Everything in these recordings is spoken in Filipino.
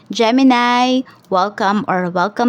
Gemini, welcome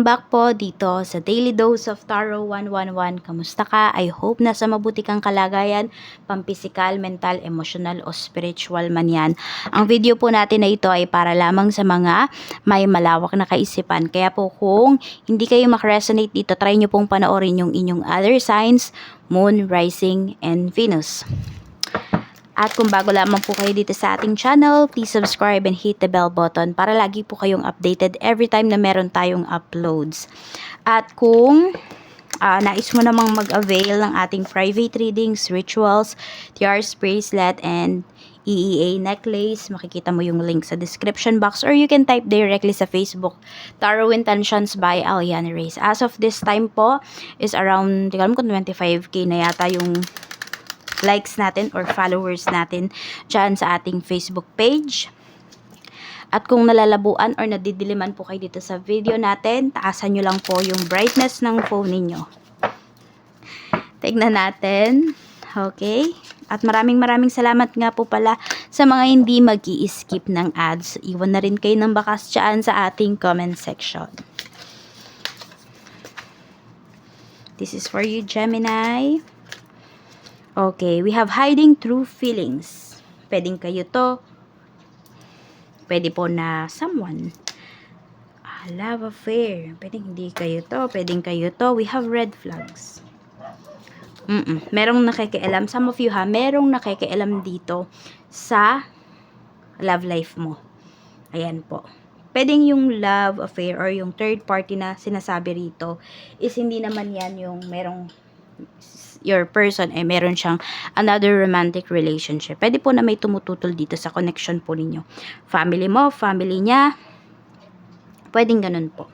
back po dito sa Daily Dose of Tarot 111. Kamusta ka? I hope nasa mabuti kang kalagayan, pampisikal, mental, emotional o spiritual man yan. Ang video po natin na ito ay para lamang sa mga may malawak na kaisipan. Kaya po kung hindi kayo makaresonate dito, try nyo pong panoorin yung inyong other signs, Moon, Rising, and Venus. At kung bago lamang po kayo dito sa ating channel, please subscribe and hit the bell button para lagi po kayong updated every time na meron tayong uploads. At kung nais mo namang mag-avail ng ating private readings, rituals, tiaras, bracelet, and EEA necklace, makikita mo yung link sa description box or you can type directly sa Facebook, Tarot Intentions by Aliana Reyes. As of this time po, is around, di ko alam kung 25k na yata yung likes natin or followers natin dyan sa ating Facebook page. At kung nalalabuan or nadidiliman po kayo dito sa video natin, taasan nyo lang po yung brightness ng phone ninyo. Tignan natin. Okay. At maraming salamat nga po pala sa mga hindi mag-i-skip ng ads. Iwan na rin kayo ng bakas dyan sa ating comment section. This is for you, Gemini. Okay, we have hiding true feelings. Pwedeng kayo to. Pwede po na someone. Love affair. Pwedeng hindi kayo to. Pwedeng kayo to. We have red flags. Merong nakikialam. Some of you merong nakikialam dito sa love life mo. Ayan po. Pwedeng yung love affair or yung third party na sinasabi rito is hindi naman yan yung merong your person meron siyang another romantic relationship. Pwede po na may tumututol dito sa connection po ninyo. Family mo, family niya. Pwedeng ganun po.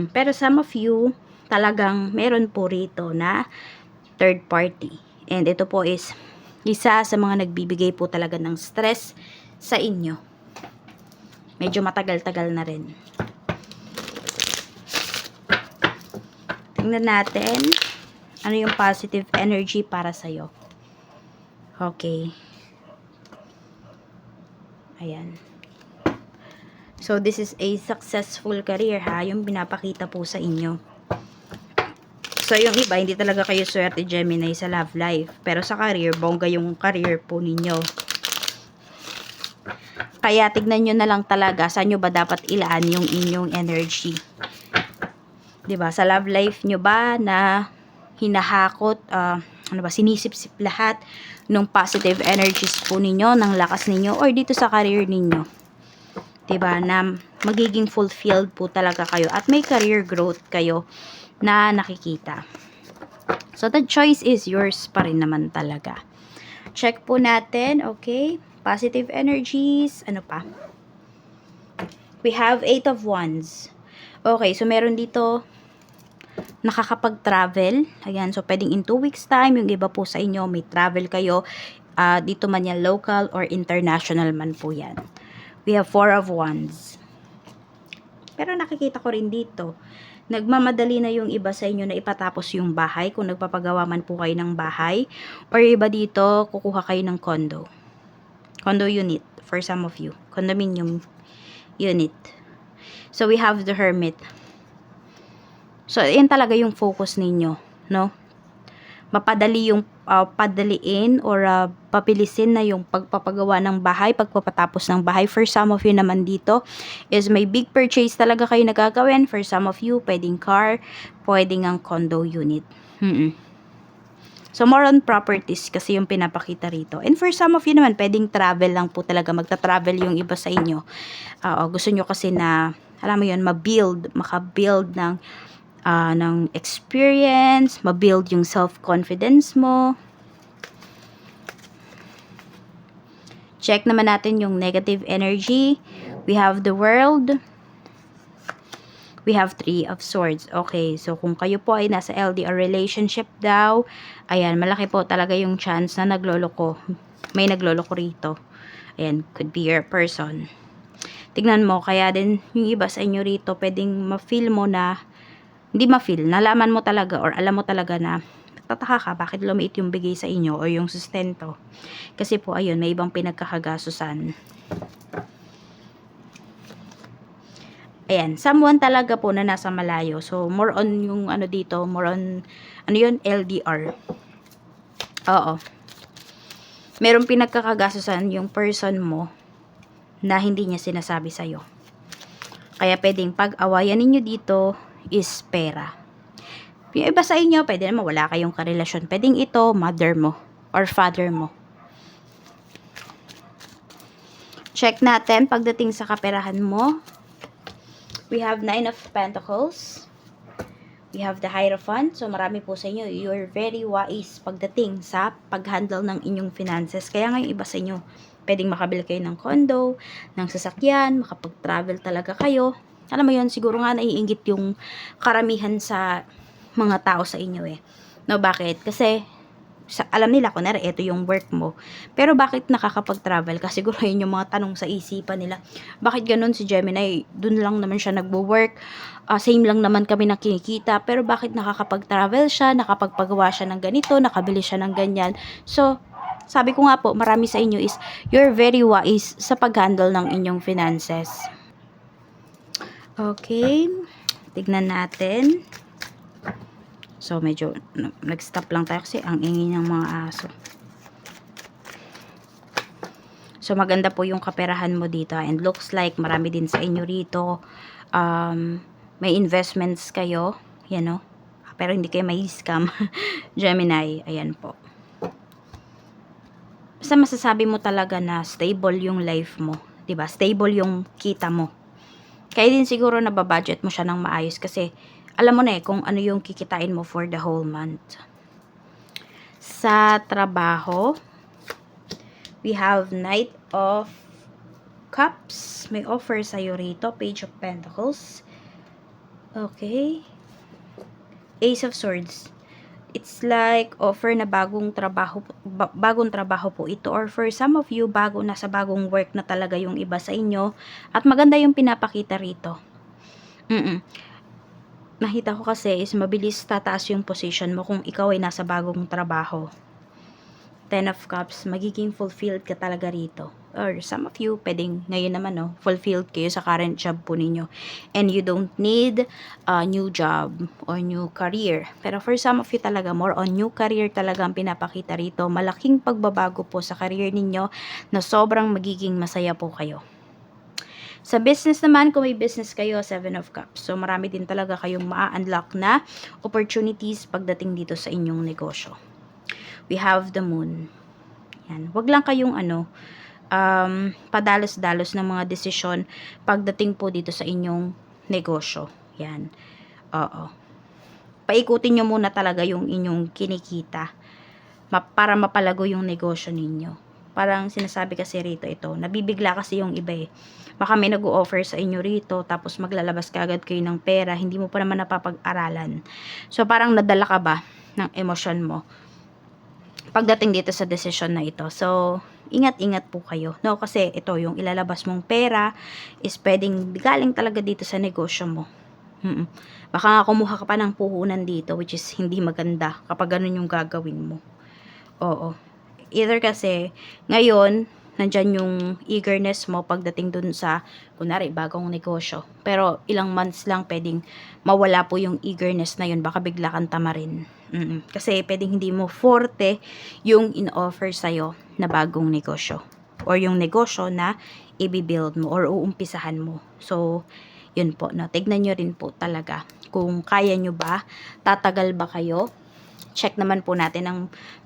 Pero some of you, talagang meron po rito na third party. And ito po is isa sa mga nagbibigay po talaga ng stress sa inyo. Medyo matagal-tagal na rin. Tingnan natin ano yung positive energy para sa'yo. Okay. Ayan. So, this is a successful career, yung pinapakita po sa inyo. So, yung iba, hindi talaga kayo swerte, Gemini, sa love life. Pero sa career, bongga yung career po ninyo. Kaya, tignan nyo na lang talaga, saan nyo ba dapat ilaan yung inyong energy. Diba? Sa love life nyo ba na hinahakot, sinisip-sip lahat ng positive energies po ninyo, ng lakas ninyo, or dito sa career ninyo. Diba? Na magiging fulfilled po talaga kayo at may career growth kayo na nakikita. So, the choice is yours pa rin naman talaga. Check po natin, okay? Positive energies, ano pa? We have 8 of Wands. Okay, so meron dito nakakapag-travel. Ayan, so pwedeng in 2 weeks time, yung iba po sa inyo, may travel kayo. Dito man yan, local or international man po yan. We have 4 of Wands. Pero nakikita ko rin dito, nagmamadali na yung iba sa inyo na ipatapos yung bahay, kung nagpapagawa man po kayo ng bahay. Or iba dito, kukuha kayo ng condo. Condo unit, for some of you. Condominium unit. So, we have the Hermit. So, yan talaga yung focus ninyo, no? Mapadali yung padaliin or papilisin na yung pagpapagawa ng bahay, pagpapatapos ng bahay. For some of you naman dito is may big purchase talaga kayo nagagawin. For some of you, pwedeng car, pwedeng ang condo unit. So, more on properties kasi yung pinapakita rito. And for some of you naman, pwedeng travel lang po talaga. Magta-travel yung iba sa inyo. Gusto nyo kasi na, alam mo yun, makabuild ng experience, mabuild yung self-confidence mo. Check naman natin yung negative energy. We have the World. We have 3 of Swords. Okay, so kung kayo po ay nasa LDR relationship daw, ayan, malaki po talaga yung chance na nagloloko. May nagloloko rito. Ayan, could be your person. Tignan mo, kaya din yung iba sa inyo rito, pwedeng ma-feel mo na hindi ma-feel, nalaman mo talaga or alam mo talaga na tataka ka bakit lumiit yung bigay sa inyo o yung sustento. Kasi po ayun, may ibang pinagkakagasusan. Ayan, someone talaga po na nasa malayo. So, more on yung ano dito, more on, ano yun, LDR. Oo. Merong pinagkakagastusan yung person mo na hindi niya sinasabi sa'yo. Kaya pwedeng pag-awayan ninyo dito is pera. Yung iba sa inyo, pwede naman wala kayong karelasyon. Pwedeng ito, mother mo or father mo. Check natin pagdating sa kaperahan mo. We have 9 of Pentacles. We have the Hierophant. So, marami po sa inyo. You're very wise pagdating sa pag-handle ng inyong finances. Kaya ngayon iba sa inyo, pwedeng makabili kayo ng condo, ng sasakyan, makapag-travel talaga kayo. Alam mo yun, siguro nga naiinggit yung karamihan sa mga tao sa inyo eh. No, bakit? Kasi alam nila, kunwari, ito yung work mo. Pero bakit nakakapag-travel ka? Siguro yun yung mga tanong sa isipan nila. Bakit ganun si Gemini? Dun lang naman siya nagwo-work. Same lang naman kami na kinikita. Pero bakit nakakapag-travel siya? Nakapagpagawa siya ng ganito? Nakabili siya ng ganyan? So, sabi ko nga po, marami sa inyo is, you're very wise sa pag-handle ng inyong finances. Okay. Tignan natin. So, medyo nag-stop lang tayo kasi ang ingay ng mga aso. So, maganda po yung kaperahan mo dito. And looks like marami din sa inyo rito. May investments kayo. Yan o. Pero hindi kayo may scam. Gemini. Ayan po. Basta masasabi mo talaga na stable yung life mo. 'Di ba? Stable yung kita mo. Kaya din siguro nababudget mo siya ng maayos kasi alam mo na kung ano yung kikitain mo for the whole month. Sa trabaho, we have Knight of Cups. May offer sa'yo rito. Page of Pentacles. Okay. Ace of Swords. It's like offer na bagong trabaho po ito. Or for some of you, nasa bagong work na talaga yung iba sa inyo. At maganda yung pinapakita rito. Nakita ko kasi is mabilis tataas yung position mo kung ikaw ay nasa bagong trabaho. 10 of Cups, magiging fulfilled ka talaga rito. Or some of you, pwedeng ngayon naman, no, fulfilled kayo sa current job po ninyo. And you don't need a new job or new career. Pero for some of you talaga, more on new career talaga ang pinapakita rito. Malaking pagbabago po sa career ninyo na sobrang magiging masaya po kayo. Sa business naman, kung may business kayo, 7 of Cups. So, marami din talaga kayong ma-unlock na opportunities pagdating dito sa inyong negosyo. We have the Moon. Yan. Wag lang kayong padalos-dalos ng mga desisyon pagdating po dito sa inyong negosyo. Yan. Oo. Paikutin nyo muna talaga yung inyong kinikita para mapalago yung negosyo ninyo. Parang sinasabi kasi rito ito, nabibigla kasi yung iba eh. Baka may nag-o-offer sa inyo rito, tapos maglalabas ka agad kayo ng pera, hindi mo pa naman napapag-aralan. So, parang nadala ka ba ng emosyon mo pagdating dito sa desisyon na ito. So, ingat-ingat po kayo. No, kasi ito, yung ilalabas mong pera is pwedeng galing talaga dito sa negosyo mo. Baka nga kumuha ka pa ng puhunan dito, which is hindi maganda kapag ganun yung gagawin mo. Oo. Either kasi, ngayon, nandyan yung eagerness mo pagdating dun sa, kunwari, bagong negosyo. Pero, ilang months lang pwedeng mawala po yung eagerness na yun. Baka bigla kang tamarin. Kasi, pwedeng hindi mo forte yung in-offer sa'yo na bagong negosyo. Or yung negosyo na i-build mo or uumpisahan mo. So, yun po. No? Tignan nyo rin po talaga kung kaya nyo ba, tatagal ba kayo. Check naman po natin ang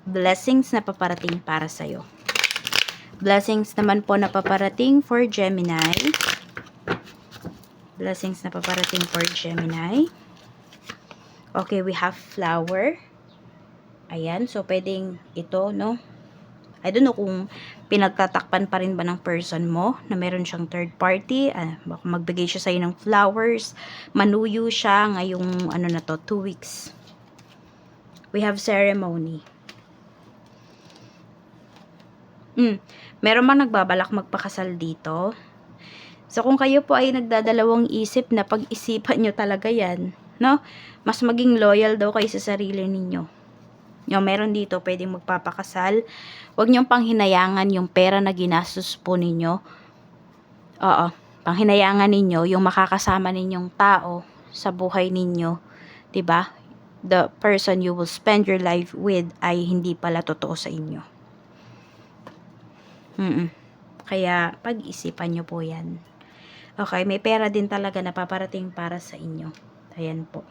blessings na paparating para sa'yo. Blessings naman po na paparating for Gemini. Blessings na paparating for Gemini. Okay, we have flower. Ayan, so pwedeng ito, no? I don't know kung pinagtatakpan pa rin ba ng person mo na meron siyang third party. Baka magbigay siya sa'yo ng flowers. Manuyo siya ngayong 2 weeks. We have ceremony. Meron man nagbabalak magpakasal dito. So, kung kayo po ay nagdadalawang isip na pag-isipan nyo talaga yan, no? Mas maging loyal daw kayo sa sarili ninyo. Yung meron dito, pwedeng magpapakasal. Huwag nyong panghinayangan yung pera na ginastos po ninyo. Oo. Panghinayangan ninyo yung makakasama ninyong tao sa buhay ninyo, 'di ba? The person you will spend your life with ay hindi pala totoo sa inyo. Kaya pag-isipan nyo po yan. Okay, may pera din talaga na paparating para sa inyo. Ayan po.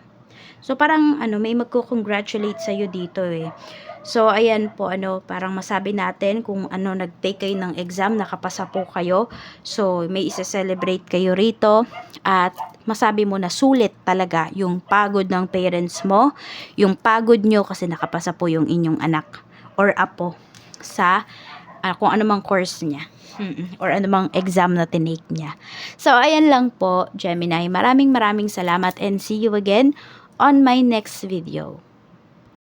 So, parang, may magko-congratulate sa'yo dito eh. So, ayan po, parang masabi natin kung nag-take kayo ng exam, nakapasa po kayo. So, may isa-celebrate kayo rito. At masabi mo na sulit talaga yung pagod ng parents mo, yung pagod nyo kasi nakapasa po yung inyong anak or apo sa kung anumang course niya. Or anumang exam na tinake niya. So, ayan lang po, Gemini. Maraming salamat and see you again on my next video.